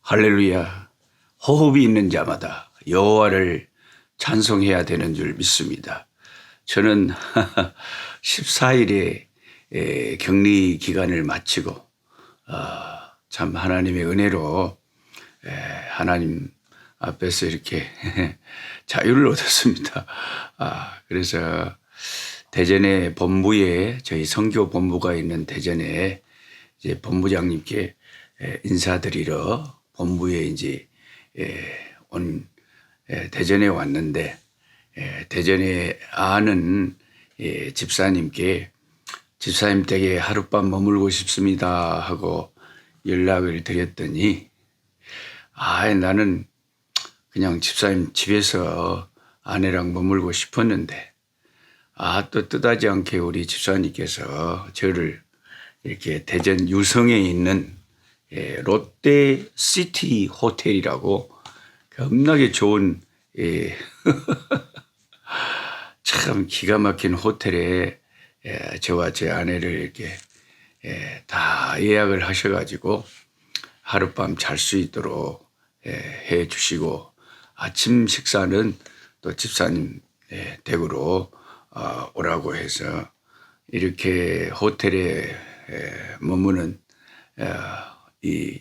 할렐루야. 호흡이 있는 자마다 여호와를 찬송해야 되는 줄 믿습니다. 저는 14일에 격리 기간을 마치고 참 하나님의 은혜로 하나님 앞에서 이렇게 자유를 얻었습니다. 그래서 대전에 본부에 저희 선교 본부가 있는 대전에 이제 본부장님께 인사드리러 본부에 이제 온 대전에 왔는데 대전에 아는 집사님께 집사님 댁에 하룻밤 머물고 싶습니다 하고 연락을 드렸더니 나는 그냥 집사님 집에서 아내랑 머물고 싶었는데 또 뜻하지 않게 우리 집사님께서 저를 이렇게 대전 유성에 있는 롯데 시티 호텔이라고 겁나게 좋은 참 기가 막힌 호텔에 저와 제 아내를 이렇게 다 예약을 하셔가지고 하룻밤 잘 수 있도록 해 주시고 아침 식사는 또 집사님 댁으로 오라고 해서 이렇게 호텔에 머무는 이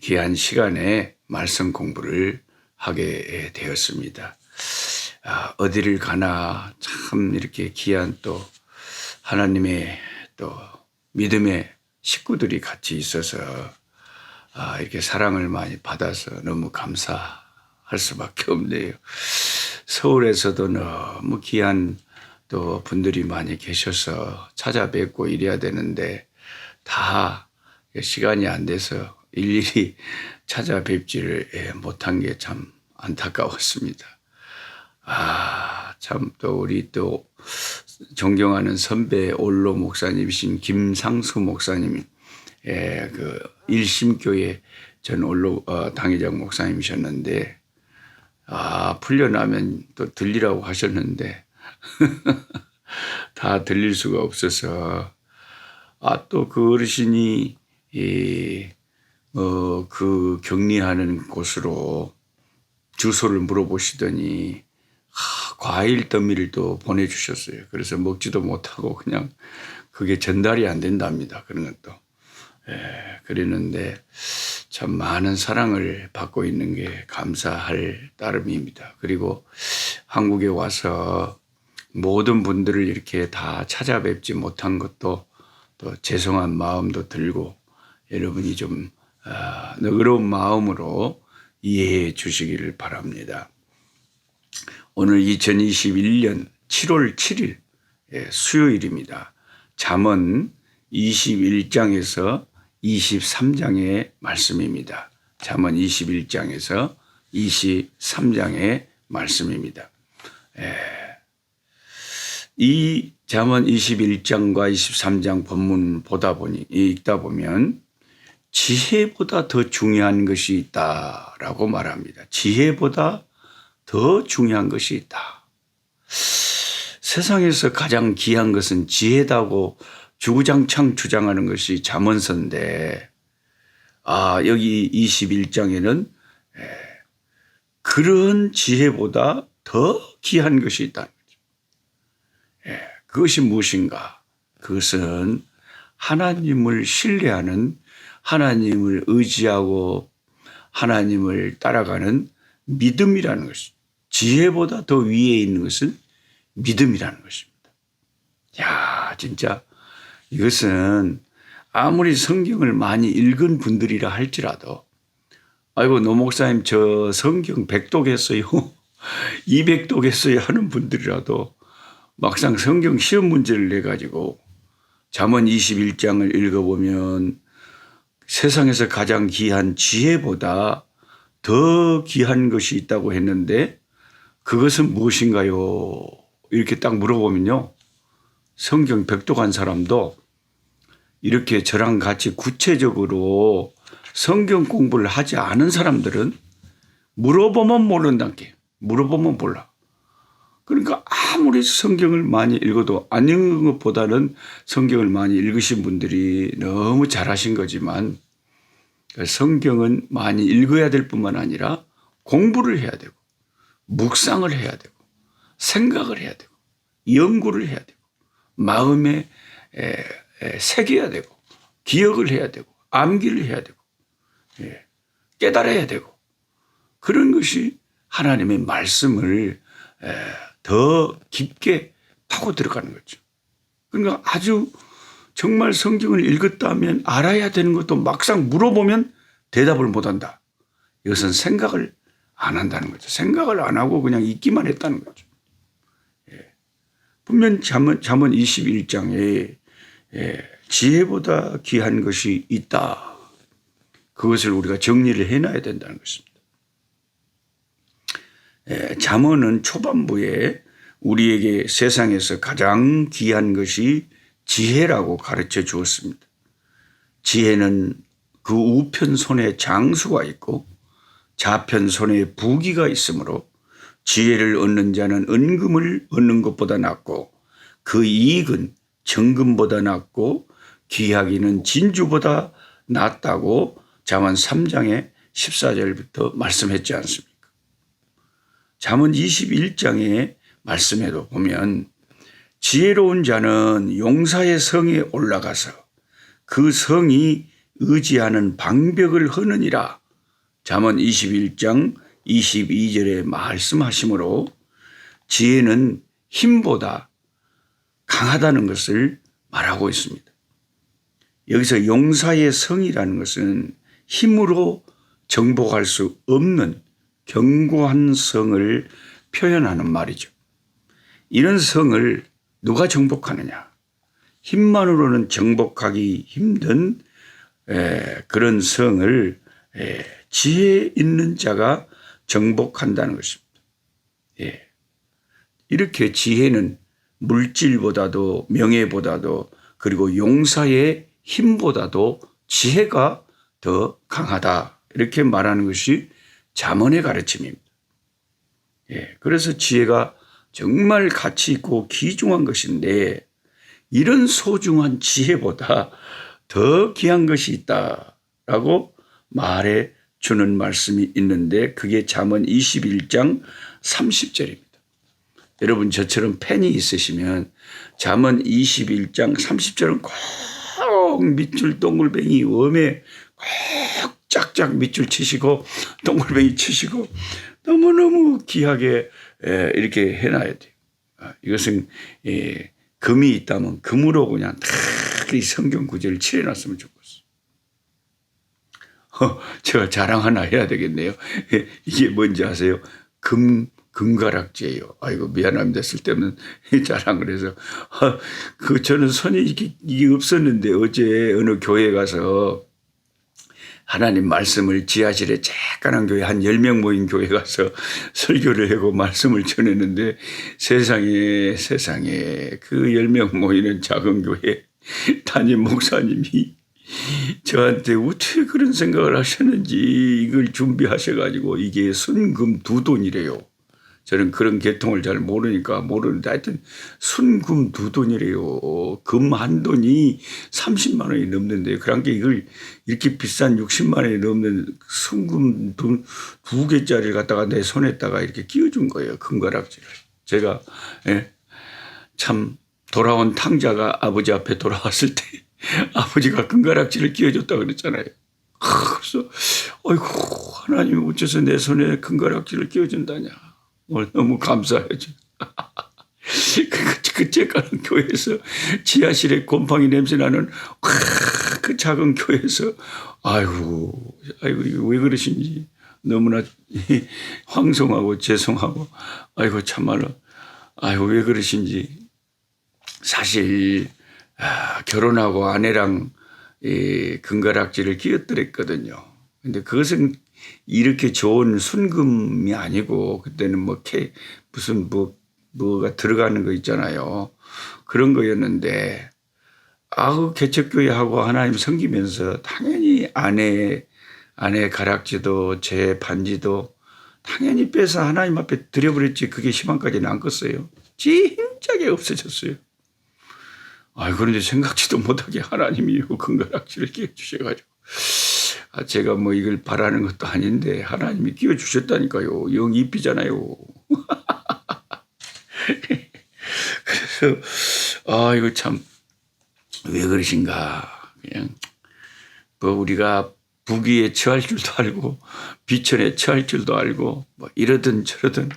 귀한 시간에 말씀 공부를 하게 되었습니다. 어디를 가나 참 이렇게 귀한 또 하나님의 또 믿음의 식구들이 같이 있어서 이렇게 사랑을 많이 받아서 너무 감사할 수밖에 없네요. 서울에서도 너무 귀한 또 분들이 많이 계셔서 찾아뵙고 이래야 되는데 다 시간이 안 돼서 일일이 찾아뵙지를 못한 게 참 안타까웠습니다. 참 또 우리 또 존경하는 선배 올로 목사님이신 김상수 목사님이 그 일심교회 전 올로 당회장 목사님이셨는데 풀려나면 또 들리라고 하셨는데 다 들릴 수가 없어서 또 그 어르신이 그 격리하는 곳으로 주소를 물어보시더니 과일 더미를 또 보내주셨어요. 그래서 먹지도 못하고 그냥 그게 전달이 안 된답니다. 그런 것도. 그랬는데 참 많은 사랑을 받고 있는 게 감사할 따름입니다. 그리고 한국에 와서 모든 분들을 이렇게 다 찾아뵙지 못한 것도 또 죄송한 마음도 들고 여러분이 좀 너그러운 마음으로 이해해 주시기를 바랍니다. 오늘 2021년 7월 7일 수요일입니다. 잠언 21장에서 23장의 말씀입니다. 잠언 21장에서 23장의 말씀입니다. 이 잠언 21장과 23장 본문 읽다 보면 지혜보다 더 중요한 것이 있다라고 말합니다. 지혜보다 더 중요한 것이 있다. 세상에서 가장 귀한 것은 지혜다고 주구장창 주장하는 것이 잠언서인데 여기 21장에는 그런 지혜보다 더 귀한 것이 있다. 그것이 무엇인가? 그것은 하나님을 신뢰하는 하나님을 의지하고 하나님을 따라가는 믿음이라는 것입니다. 지혜보다 더 위에 있는 것은 믿음이라는 것입니다. 진짜 이것은 아무리 성경을 많이 읽은 분들이라 할지라도 노 목사님 저 성경 100독 했어요 200독 했어요 하는 분들이라도 막상 성경 시험 문제를 내가지고 잠언 21장을 읽어보면 세상에서 가장 귀한 지혜보다 더 귀한 것이 있다고 했는데 그것은 무엇인가요? 이렇게 딱 물어보면요. 성경 100독 한 사람도 이렇게 저랑 같이 구체적으로 성경 공부를 하지 않은 사람들은 물어보면 모른다는 게 물어보면 몰라. 그러니까 아무리 성경을 많이 읽어도 안 읽은 것보다는 성경을 많이 읽으신 분들이 너무 잘하신 거지만 성경은 많이 읽어야 될 뿐만 아니라 공부를 해야 되고 묵상을 해야 되고 생각을 해야 되고 연구를 해야 되고 마음에 새겨야 되고 기억을 해야 되고 암기를 해야 되고 깨달아야 되고 그런 것이 하나님의 말씀을 더 깊게 파고 들어가는 거죠. 그러니까 아주 정말 성경을 읽었다면 알아야 되는 것도 막상 물어보면 대답을 못한다. 이것은 생각을 안 한다는 거죠. 생각을 안 하고 그냥 읽기만 했다는 거죠. 분명 잠언 21장에 지혜보다 귀한 것이 있다. 그것을 우리가 정리를 해놔야 된다는 것입니다. 잠언은 초반부에 우리에게 세상에서 가장 귀한 것이 지혜라고 가르쳐 주었습니다. 지혜는 그 우편 손에 장수가 있고 좌편 손에 부귀가 있으므로 지혜를 얻는 자는 은금을 얻는 것보다 낫고 그 이익은 정금보다 낫고 귀하기는 진주보다 낫다고 잠언 3장의 14절부터 말씀했지 않습니까? 잠언 21장의 말씀에도 보면 지혜로운 자는 용사의 성에 올라가서 그 성이 의지하는 방벽을 허느니라. 잠언 21장 22절에 말씀하시므로 지혜는 힘보다 강하다는 것을 말하고 있습니다. 여기서 용사의 성이라는 것은 힘으로 정복할 수 없는 견고한 성을 표현하는 말이죠. 이런 성을 누가 정복하느냐? 힘만으로는 정복하기 힘든 그런 성을 지혜 있는 자가 정복한다는 것입니다. 이렇게 지혜는 물질보다도 명예보다도 그리고 용사의 힘보다도 지혜가 더 강하다. 이렇게 말하는 것이 잠언의 가르침입니다. 그래서 지혜가 정말 가치 있고 귀중한 것인데 이런 소중한 지혜보다 더 귀한 것이 있다라고 말해 주는 말씀이 있는데 그게 잠언 21장 30절입니다. 여러분 저처럼 펜이 있으시면 잠언 21장 30절은 꼭 밑줄 동글뱅이 웜에 꼭 짝짝 밑줄 치시고 동글뱅이 치시고 너무너무 귀하게 이렇게 해놔야 돼요. 이것은 금이 있다면 금으로 그냥 다 이 성경 구절을 칠해놨으면 좋겠어요. 제가 자랑 하나 해야 되겠네요. 이게 뭔지 아세요? 금가락지예요. 아이고 미안합니다. 쓸데없는 자랑을 해서 저는 손이 이게 없었는데 어제 어느 교회 가서 하나님 말씀을 지하실에 쬐깐한 교회 한 10명 모인 교회 가서 설교를 하고 말씀을 전했는데 세상에 그 10명 모이는 작은 교회 담임 목사님이 저한테 어떻게 그런 생각을 하셨는지 이걸 준비하셔가지고 이게 순금 2돈이래요. 저는 그런 계통을 잘 모르는데 하여튼 순금 2돈이래요. 금 한 돈이 30만 원이 넘는데 그러니까 이걸 이렇게 비싼 60만 원이 넘는 순금 2개짜리를 갖다가 내 손에다가 이렇게 끼워준 거예요. 금가락지를. 제가 참 돌아온 탕자가 아버지 앞에 돌아왔을 때 아버지가 금가락지를 끼워줬다고 그랬잖아요. 그래서 아이고 하나님이 어째서 내 손에 금가락지를 끼워준다냐. 너무 감사하죠. 그 쬐까는 교회에서 지하실에 곰팡이 냄새 나는 그 작은 교회에서 아이고 이거 왜 그러신지 너무나 황송하고 죄송하고 아이고 참말로 아이고 왜 그러신지 사실 결혼하고 아내랑 금가락지를 끼웠더랬거든요. 근데 그것은 이렇게 좋은 순금이 아니고 그때는 무슨 뭐가 들어가는 거 있잖아요. 그런 거였는데 개척교회하고 하나님 섬기면서 당연히 아내 가락지도 제 반지도 당연히 빼서 하나님 앞에 드려버렸지. 그게 희망까지는 안 컸어요. 진짜게 없어졌어요. 그런데 생각지도 못하게 하나님이 금가락지를 끼워주셔가지고 제가 뭐 이걸 바라는 것도 아닌데 하나님이 끼워주셨다니까요. 영입이잖아요. 그래서 이거 참 왜 그러신가. 그냥 뭐 우리가 부귀에 처할 줄도 알고 비천에 처할 줄도 알고 뭐 이러든 저러든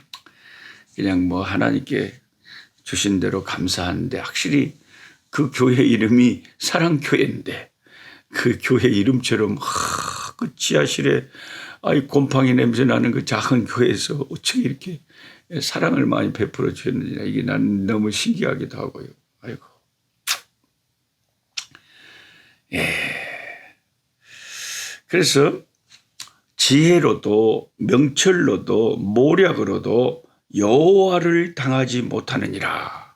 그냥 뭐 하나님께 주신 대로 감사하는데, 확실히 그 교회 이름이 사랑교회인데 그 교회 이름처럼 그 지하실에 곰팡이 냄새 나는 그 작은 교회에서 어떻게 이렇게 사랑을 많이 베풀어 주셨느냐, 이게 난 너무 신기하기도 하고요. 아이고. 그래서 지혜로도 명철로도 모략으로도 여호와를 당하지 못하느니라.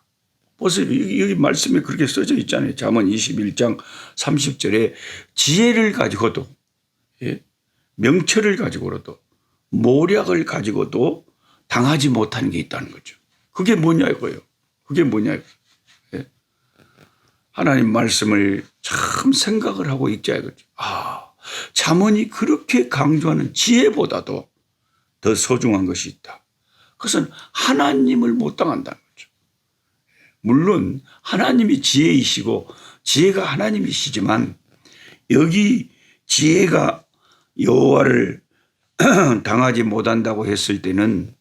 보세요. 여기 말씀에 그렇게 써져 있잖아요. 잠언 21장 30절에 지혜를 가지고도, 명철을 가지고도, 모략을 가지고도 당하지 못하는 게 있다는 거죠. 그게 뭐냐 이거예요. 그게 뭐냐 이거예요. 하나님 말씀을 참 생각을 하고 읽자 이거죠. 잠언이 그렇게 강조하는 지혜보다도 더 소중한 것이 있다. 그것은 하나님을 못 당한다는 거죠. 물론 하나님이 지혜이시고 지혜가 하나님이시지만, 여기 지혜가 여호와를 당하지 못한다고 했을 때는,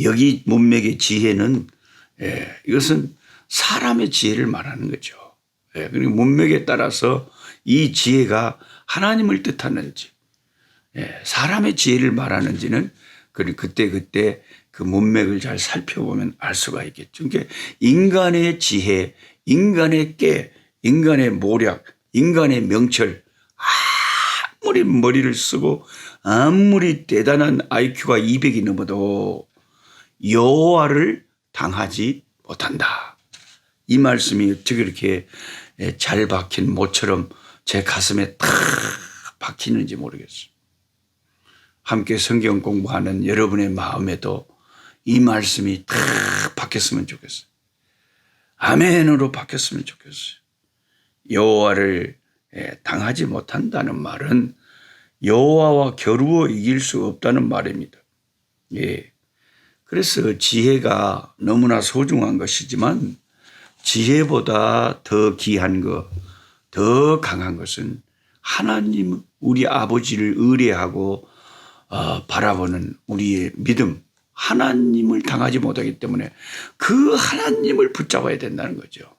여기 문맥의 지혜는 이것은 사람의 지혜를 말하는 거죠. 그리고 문맥에 따라서 이 지혜가 하나님을 뜻하는지 사람의 지혜를 말하는지는 그때 그 문맥을 잘 살펴보면 알 수가 있겠죠. 그러니까 인간의 지혜, 인간의 깨, 인간의 모략, 인간의 명철, 아무리 머리를 쓰고 아무리 대단한 IQ가 200이 넘어도 여호와를 당하지 못한다. 이 말씀이 어떻게 이렇게 잘 박힌 모처럼 제 가슴에 탁 박히는지 모르겠어요. 함께 성경 공부하는 여러분의 마음에도 이 말씀이 탁 박혔으면 좋겠어요. 아멘으로 박혔으면 좋겠어요. 여호와를 당하지 못한다는 말은 여호와와 겨루어 이길 수 없다는 말입니다. 그래서 지혜가 너무나 소중한 것이지만, 지혜보다 더 귀한 것, 더 강한 것은 하나님, 우리 아버지를 의뢰하고 바라보는 우리의 믿음, 하나님을 당하지 못하기 때문에 그 하나님을 붙잡아야 된다는 거죠.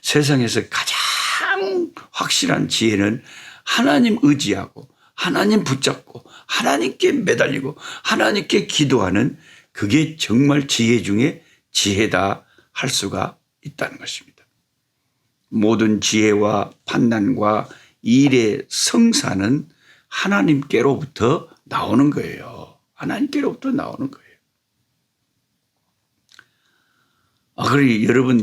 세상에서 가장 확실한 지혜는 하나님 의지하고 하나님 붙잡고 하나님께 매달리고 하나님께 기도하는, 그게 정말 지혜 중에 지혜다 할 수가 있다는 것입니다. 모든 지혜와 판단과 일의 성사는 하나님께로부터 나오는 거예요. 하나님께로부터 나오는 거예요. 그래 여러분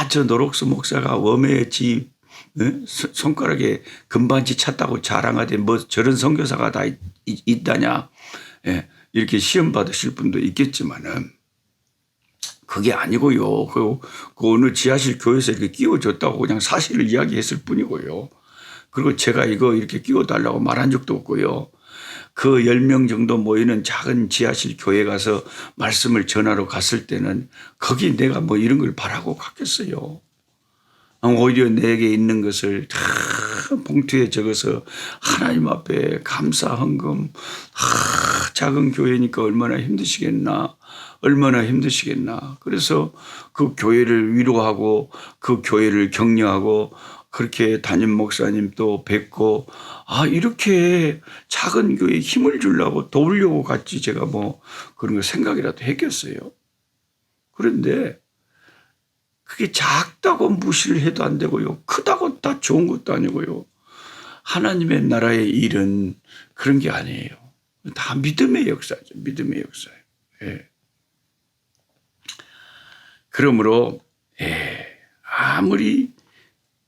저 노록수 목사가 웜에 손가락에 금반지 찼다고 자랑하되 저런 선교사가 다 있다냐, 이렇게 시험 받으실 분도 있겠지만은 그게 아니고요. 그 어느 지하실 교회에서 이렇게 끼워줬다고 그냥 사실을 이야기했을 뿐이고요. 그리고 제가 이거 이렇게 끼워달라고 말한 적도 없고요. 그 10명 정도 모이는 작은 지하실 교회 가서 말씀을 전하러 갔을 때는 거기 내가 이런 걸 바라고 갔겠어요. 오히려 내게 있는 것을 다 봉투에 적어서 하나님 앞에 감사 헌금, 작은 교회니까 얼마나 힘드시겠나. 그래서 그 교회를 위로하고 그 교회를 격려하고 그렇게 담임 목사님 또 뵙고, 이렇게 작은 교회에 힘을 주려고 도우려고 갔지 제가 그런 거 생각이라도 했겠어요. 그런데 그게 작다고 무시를 해도 안 되고요. 크다고 다 좋은 것도 아니고요. 하나님의 나라의 일은 그런 게 아니에요. 다 믿음의 역사죠. 믿음의 역사예요. 그러므로 아무리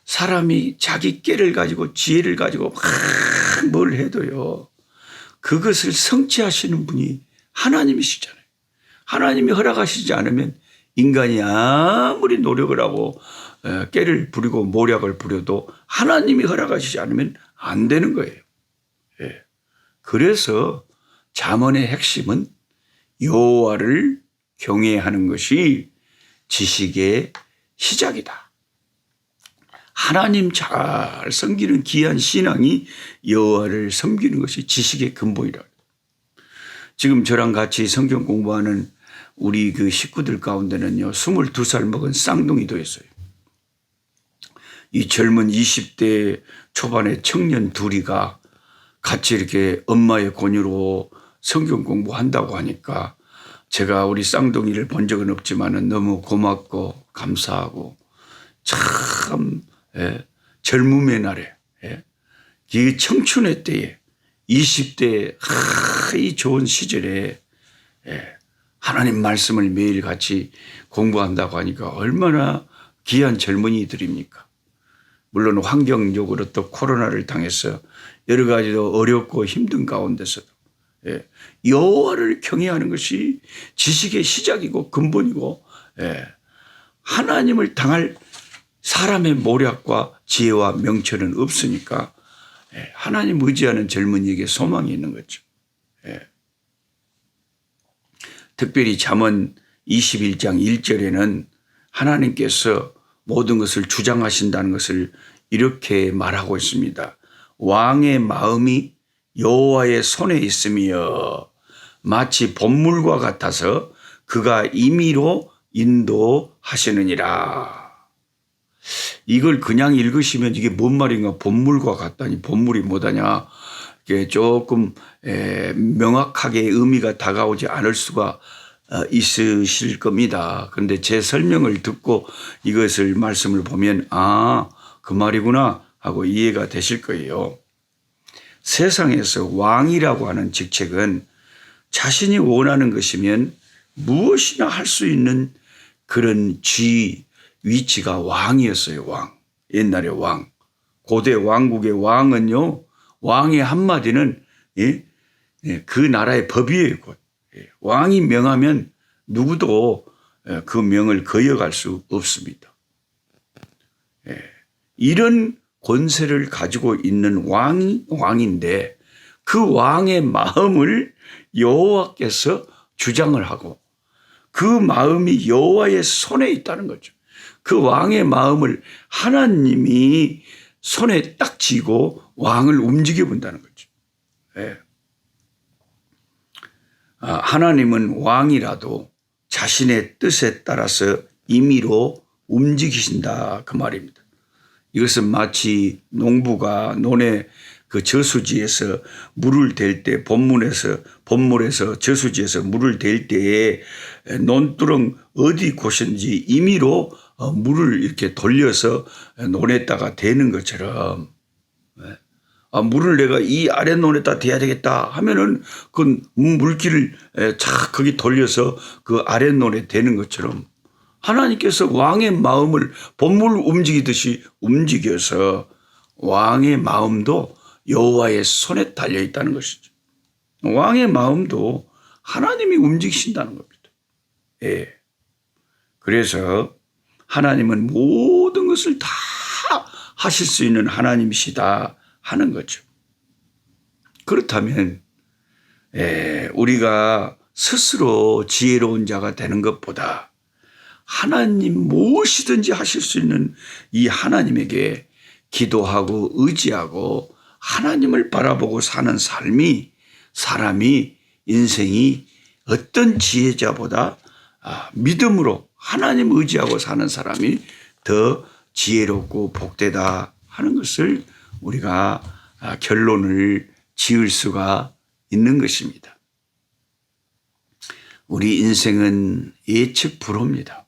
사람이 자기 깨를 가지고 지혜를 가지고 뭘 해도요, 그것을 성취하시는 분이 하나님이시잖아요. 하나님이 허락하시지 않으면 인간이 아무리 노력을 하고 깨를 부리고 모략을 부려도 하나님이 허락하시지 않으면 안 되는 거예요. 예. 그래서 잠언의 핵심은 여호와를 경외하는 것이 지식의 시작이다. 하나님 잘 섬기는 귀한 신앙이 여호와를 섬기는 것이 지식의 근본이라. 지금 저랑 같이 성경 공부하는 우리 그 식구들 가운데는요, 22살 먹은 쌍둥이도 있어요. 이 젊은 20대 초반의 청년 둘이가 같이 이렇게 엄마의 권유로 성경 공부한다고 하니까 제가 우리 쌍둥이를 본 적은 없지만은 너무 고맙고 감사하고 참 젊음의 날에 이 청춘의 때에 20대 이 좋은 시절에 하나님 말씀을 매일 같이 공부한다고 하니까 얼마나 귀한 젊은이들입니까? 물론 환경적으로 또 코로나를 당해서 여러 가지로 어렵고 힘든 가운데서도 여호와를 경외하는 것이 지식의 시작이고 근본이고 하나님을 당할 사람의 모략과 지혜와 명철은 없으니까 하나님 의지하는 젊은이에게 소망이 있는 거죠. 특별히 잠언 21장 1절에는 하나님께서 모든 것을 주장하신다는 것을 이렇게 말하고 있습니다. 왕의 마음이 여호와의 손에 있으며 마치 봇물과 같아서 그가 임의로 인도하시느니라. 이걸 그냥 읽으시면 이게 뭔 말인가, 봇물과 같다니, 봇물이 뭐다냐, 이게 조금 명확하게 의미가 다가오지 않을 수가 있으실 겁니다. 그런데 제 설명을 듣고 이것을 말씀을 보면 그 말이구나 하고 이해가 되실 거예요. 세상에서 왕이라고 하는 직책은 자신이 원하는 것이면 무엇이나 할 수 있는 그런 위치가 왕이었어요. 왕. 옛날에 왕. 고대 왕국의 왕은요, 왕의 한마디는 그 나라의 법이에요. 왕이 명하면 누구도 그 명을 거역할 수 없습니다. 이런 권세를 가지고 있는 왕인데 그 왕의 마음을 여호와께서 주장을 하고 그 마음이 여호와의 손에 있다는 거죠. 그 왕의 마음을 하나님이 손에 딱 쥐고 왕을 움직여 본다는 거죠. 하나님은 왕이라도 자신의 뜻에 따라서 임의로 움직이신다 그 말입니다. 이것은 마치 농부가 논의 그 저수지에서 물을 댈 때 봇물에서 저수지에서 물을 댈 때에 논두렁 어디 곳인지 임의로 물을 이렇게 돌려서 논에다가 대는 것처럼 물을 내가 이 아래 논에다 대야 되겠다 하면은 그 물기를 착 거기 돌려서 그 아래 논에 대는 것처럼 하나님께서 왕의 마음을 봇물 움직이듯이 움직여서 왕의 마음도 여호와의 손에 달려 있다는 것이죠. 왕의 마음도 하나님이 움직이신다는 겁니다. 그래서 하나님은 모든 것을 다 하실 수 있는 하나님이시다 하는 거죠. 그렇다면 우리가 스스로 지혜로운 자가 되는 것보다 하나님 무엇이든지 하실 수 있는 이 하나님에게 기도하고 의지하고 하나님을 바라보고 사는 사람이 인생이 어떤 지혜자보다 믿음으로 하나님 의지하고 사는 사람이 더 지혜롭고 복되다 하는 것을 우리가 결론을 지을 수가 있는 것입니다. 우리 인생은 예측 불허입니다.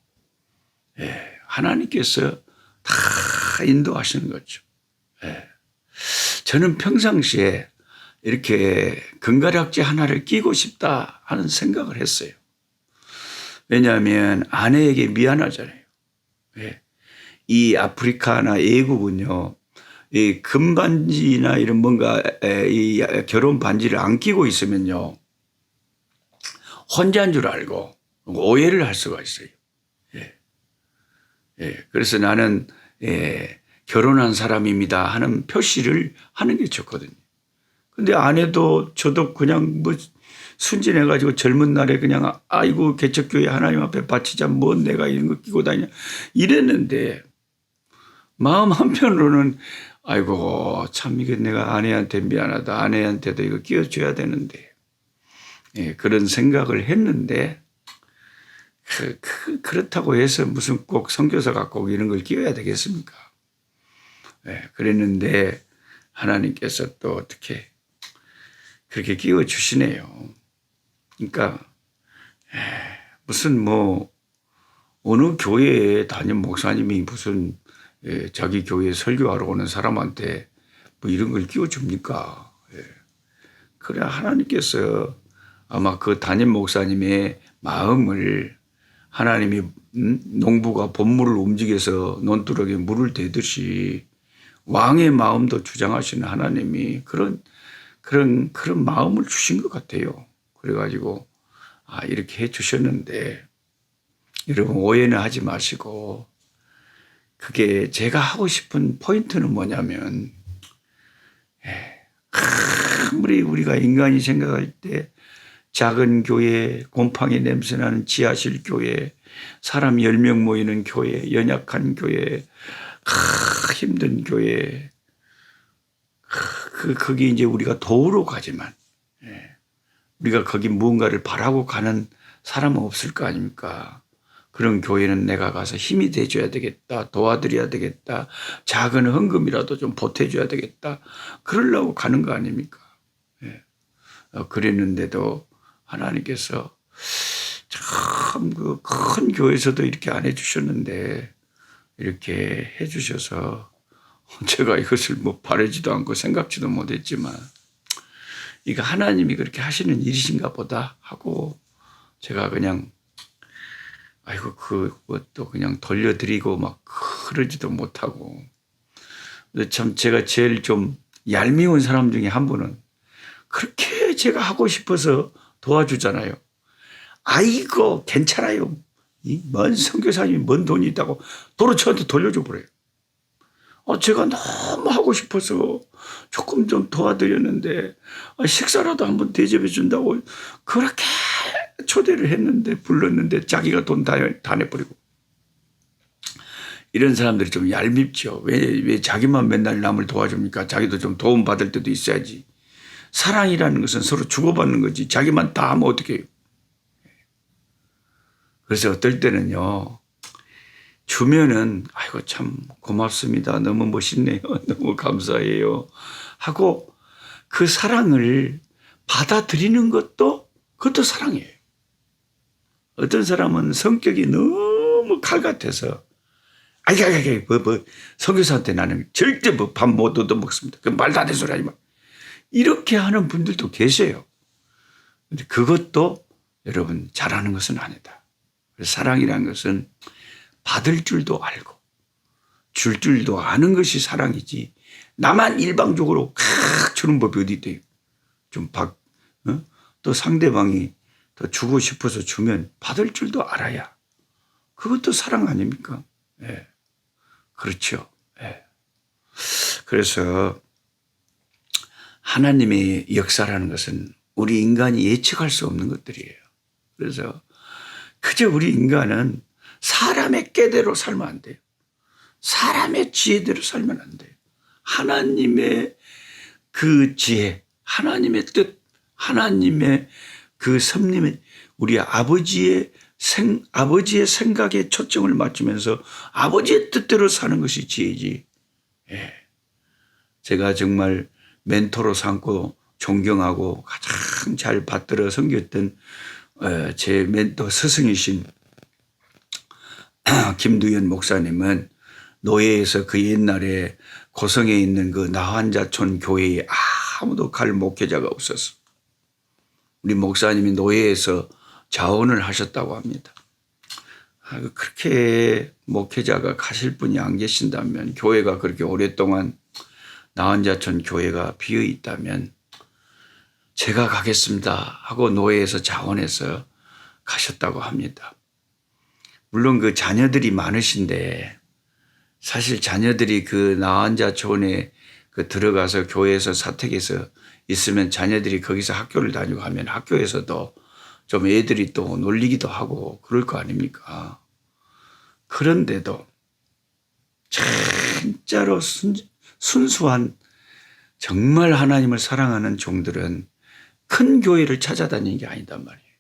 하나님께서 다 인도하시는 거죠. 저는 평상시에 이렇게 금가락지 하나를 끼고 싶다 하는 생각을 했어요. 왜냐하면 아내에게 미안하잖아요. 이 아프리카나 애국은요, 이 금반지나 이런 뭔가 이 결혼 반지를 안 끼고 있으면요, 혼자인 줄 알고 오해를 할 수가 있어요. 예, 그래서 나는 결혼한 사람입니다 하는 표시를 하는 게 좋거든요. 근데 아내도 저도 그냥 뭐 순진해가지고 젊은 날에 그냥 아이고 개척교회 하나님 앞에 바치자 뭔 내가 이런 거 끼고 다니냐 이랬는데 마음 한편으로는 아이고 참 이게 내가 아내한테 미안하다. 아내한테도 이거 끼워줘야 되는데 그런 생각을 했는데 그렇다고 해서 무슨 꼭 선교사가 꼭 이런 걸 끼워야 되겠습니까? 그랬는데 하나님께서 또 어떻게 그렇게 끼워주시네요. 그러니까 무슨 뭐 어느 교회에 담임 목사님이 무슨 자기 교회에 설교하러 오는 사람한테 뭐 이런 걸 끼워줍니까? 그래 하나님께서 아마 그 담임 목사님의 마음을 하나님이 농부가 봇물을 움직여서 논두렁에 물을 대듯이 왕의 마음도 주장하시는 하나님이 그런 마음을 주신 것 같아요. 그래가지고 이렇게 해주셨는데 여러분 오해는 하지 마시고 그게 제가 하고 싶은 포인트는 뭐냐면 아무리 우리가 인간이 생각할 때 작은 교회, 곰팡이 냄새나는 지하실 교회, 사람 10명 모이는 교회, 연약한 교회, 힘든 교회, 거기 이제 우리가 도우러 가지만, 우리가 거기 무언가를 바라고 가는 사람은 없을 거 아닙니까? 그런 교회는 내가 가서 힘이 돼줘야 되겠다, 도와드려야 되겠다, 작은 헌금이라도 좀 보태줘야 되겠다, 그러려고 가는 거 아닙니까? 그랬는데도 하나님께서 참 그 큰 교회에서도 이렇게 안 해주셨는데 이렇게 해주셔서 제가 이것을 뭐 바라지도 않고 생각지도 못했지만 이거 하나님이 그렇게 하시는 일이신가 보다 하고 제가 그냥 아이고 그것도 그냥 돌려드리고 막 그러지도 못하고 참 제가 제일 좀 얄미운 사람 중에 한 분은 그렇게 제가 하고 싶어서 도와주잖아요. 아이고 괜찮아요. 뭔 선교사님이 뭔 돈이 있다고 도로 저한테 돌려줘 버려요. 제가 너무 하고 싶어서 조금 좀 도와드렸는데 식사라도 한번 대접해 준다고 그렇게 초대를 했는데 불렀는데 자기가 돈 다 내버리고 이런 사람들이 좀 얄밉죠. 왜 자기만 맨날 남을 도와줍니까? 자기도 좀 도움받을 때도 있어야지. 사랑이라는 것은 서로 주고받는 거지 자기만 다 하면 어떻게 해요? 그래서 어떨 때는요. 주면은 아이고 참 고맙습니다. 너무 멋있네요. 너무 감사해요. 하고 그 사랑을 받아들이는 것도 그것도 사랑이에요. 어떤 사람은 성격이 너무 칼 같아서 선교사한테 나는 절대 뭐 밥 못 얻어먹습니다. 그 말도 안 되는 소리 하지 마. 이렇게 하는 분들도 계세요. 근데 그것도 여러분 잘하는 것은 아니다. 사랑이라는 것은 받을 줄도 알고 줄 줄도 아는 것이 사랑이지 나만 일방적으로 주는 법이 어디 있대요. 또 상대방이 더 주고 싶어서 주면 받을 줄도 알아야 그것도 사랑 아닙니까? 예. 그렇죠. 예. 그래서 하나님의 역사라는 것은 우리 인간이 예측할 수 없는 것들이에요. 그래서 그저 우리 인간은 사람의 꾀대로 살면 안 돼요. 사람의 지혜대로 살면 안 돼요. 하나님의 그 지혜, 하나님의 뜻, 하나님의 그 섭리의 우리 아버지의 생각에 초점을 맞추면서 아버지의 뜻대로 사는 것이 지혜지. 예. 제가 정말 멘토로 삼고 존경하고 가장 잘 받들어 섬겼던 제 멘토 스승이신 김두현 목사님은 노예에서 그 옛날에 고성에 있는 그 나환자촌 교회에 아무도 갈 목회자가 없었어. 우리 목사님이 노예에서 자원을 하셨다고 합니다. 그렇게 목회자가 가실 분이 안 계신다면 교회가 그렇게 오랫동안 나환자촌 교회가 비어 있다면 제가 가겠습니다 하고 노예에서 자원해서 가셨다고 합니다. 물론 그 자녀들이 많으신데 사실 자녀들이 그 나환자촌에 그 들어가서 교회에서 사택에서 있으면 자녀들이 거기서 학교를 다니고 하면 학교에서도 좀 애들이 또 놀리기도 하고 그럴 거 아닙니까? 그런데도 진짜로 순수한 정말 하나님을 사랑하는 종들은 큰 교회를 찾아다니는 게 아니단 말이에요.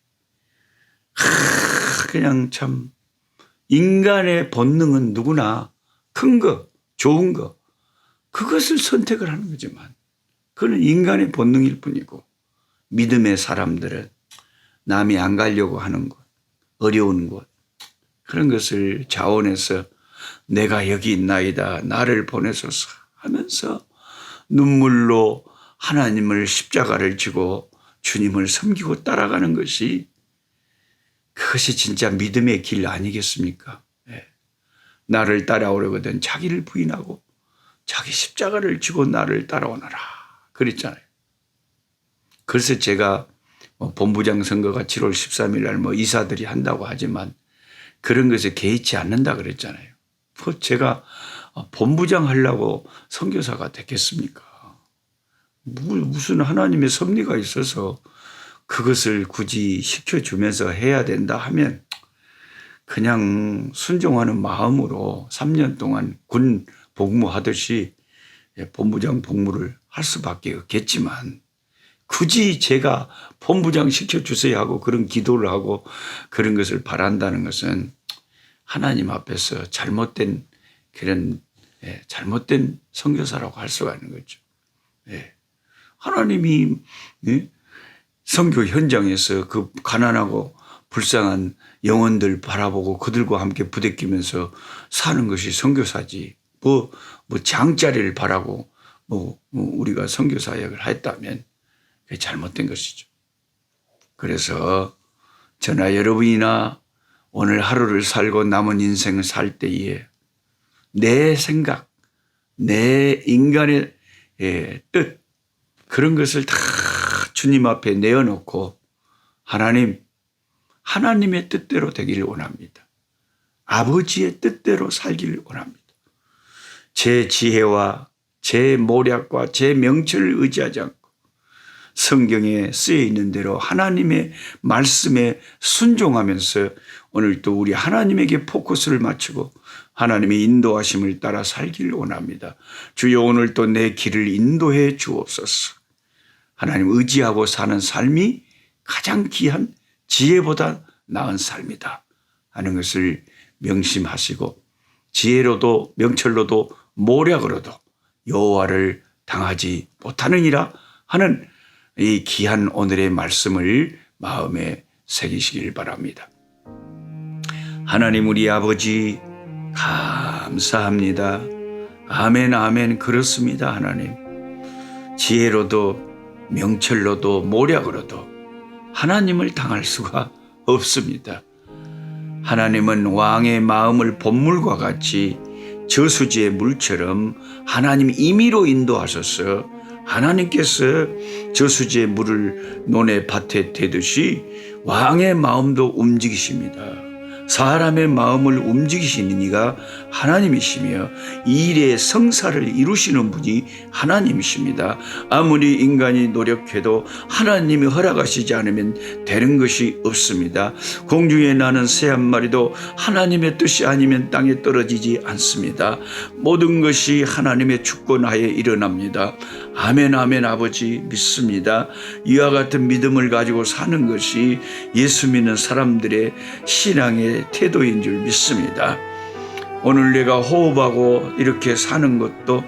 그냥 참 인간의 본능은 누구나 큰 거, 좋은 거 그것을 선택을 하는 거지만 그건 인간의 본능일 뿐이고 믿음의 사람들은 남이 안 가려고 하는 곳, 어려운 곳 그런 것을 자원해서 내가 여기 있나이다 나를 보내소서 하면서 눈물로 하나님을 십자가를 지고 주님을 섬기고 따라가는 것이 그것이 진짜 믿음의 길 아니겠습니까? 네. 나를 따라오려거든 자기를 부인하고 자기 십자가를 지고 나를 따라오너라 그랬잖아요. 그래서 제가 본부장 선거가 7월 13일 날 이사들이 한다고 하지만 그런 것에 개의치 않는다 그랬잖아요. 제가 본부장 하려고 선교사가 됐겠습니까? 무슨 하나님의 섭리가 있어서 그것을 굳이 시켜주면서 해야 된다 하면 그냥 순종하는 마음으로 3년 동안 군 복무하듯이 본부장 복무를 할 수밖에 없겠지만 굳이 제가 본부장 시켜주세요 하고 그런 기도를 하고 그런 것을 바란다는 것은 하나님 앞에서 잘못된 그런 잘못된 선교사라고 할 수가 있는 거죠. 하나님이 선교 현장에서 그 가난하고 불쌍한 영혼들 바라보고 그들과 함께 부대끼면서 사는 것이 선교사지. 뭐 장자리를 바라고 우리가 선교 사역을 했다면 그게 잘못된 것이죠. 그래서 저나 여러분이나 오늘 하루를 살고 남은 인생을 살 때에 내 생각, 내 인간의 뜻 그런 것을 다 주님 앞에 내어놓고 하나님의 뜻대로 되기를 원합니다. 아버지의 뜻대로 살기를 원합니다. 제 지혜와 제 모략과 제 명철을 의지하지 않고 성경에 쓰여 있는 대로 하나님의 말씀에 순종하면서 오늘도 우리 하나님에게 포커스를 맞추고 하나님의 인도하심을 따라 살기를 원합니다. 주여 오늘도 내 길을 인도해 주옵소서. 하나님 의지하고 사는 삶이 가장 귀한 지혜보다 나은 삶이다 하는 것을 명심하시고 지혜로도 명철로도 모략으로도 여호와를 당하지 못하느니라 하는 이 귀한 오늘의 말씀을 마음에 새기시길 바랍니다. 하나님 우리 아버지 감사합니다. 아멘 아멘 그렇습니다. 하나님 지혜로도 명철로도 모략으로도 하나님을 당할 수가 없습니다. 하나님은 왕의 마음을 봇물과 같이 저수지의 물처럼 하나님 임의로 인도하셔서 하나님께서 저수지의 물을 논의 밭에 대듯이 왕의 마음도 움직이십니다. 사람의 마음을 움직이시는 이가 하나님이시며 이 일의 성사를 이루시는 분이 하나님이십니다. 아무리 인간이 노력해도 하나님이 허락하시지 않으면 되는 것이 없습니다. 공중에 나는 새 한 마리도 하나님의 뜻이 아니면 땅에 떨어지지 않습니다. 모든 것이 하나님의 주권하에 일어납니다. 아멘 아멘 아버지 믿습니다. 이와 같은 믿음을 가지고 사는 것이 예수 믿는 사람들의 신앙의 태도인 줄 믿습니다. 오늘 내가 호흡하고 이렇게 사는 것도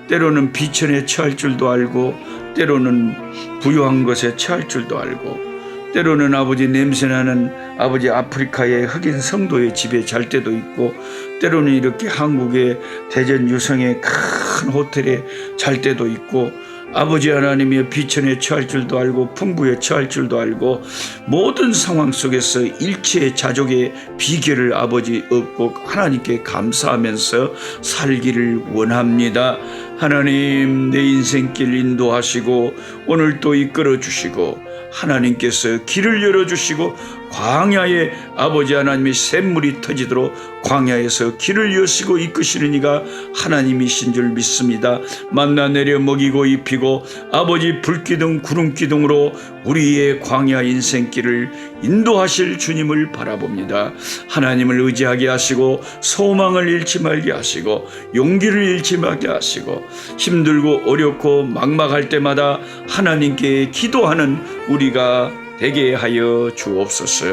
때로는 비천에 처할 줄도 알고 때로는 부유한 것에 처할 줄도 알고 때로는 아버지 냄새나는 아버지 아프리카의 흑인 성도의 집에 잘 때도 있고 때로는 이렇게 한국의 대전 유성의 큰 호텔에 잘 때도 있고 아버지 하나님의 비천에 처할 줄도 알고 풍부에 처할 줄도 알고 모든 상황 속에서 일체의 자족의 비결을 아버지 얻고 하나님께 감사하면서 살기를 원합니다. 하나님 내 인생길 인도하시고 오늘도 이끌어 주시고 하나님께서 길을 열어주시고 광야에 아버지 하나님의 샘물이 터지도록 광야에서 길을 여시고 이끄시는 이가 하나님이신 줄 믿습니다. 만나 내려 먹이고 입히고 아버지 불기둥 구름기둥으로 우리의 광야 인생길을 인도하실 주님을 바라봅니다. 하나님을 의지하게 하시고 소망을 잃지 말게 하시고 용기를 잃지 말게 하시고 힘들고 어렵고 막막할 때마다 하나님께 기도하는 우리가 되게 하여 주옵소서.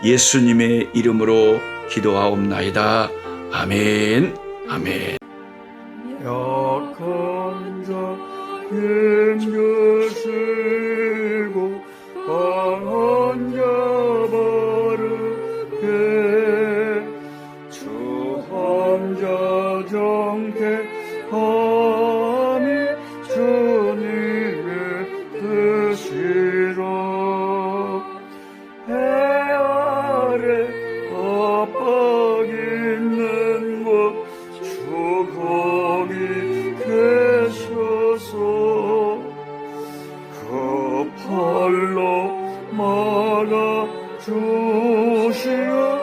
예수님의 이름으로 기도하옵나이다. 아멘. 아멘. 약한 자 힘주시고 강한 자 바르게 주 함자 정택함이 주님의 뜻이라. 해 아래 압박 있는 곳 주 거기 계셔서 그 팔로 막아 주시오.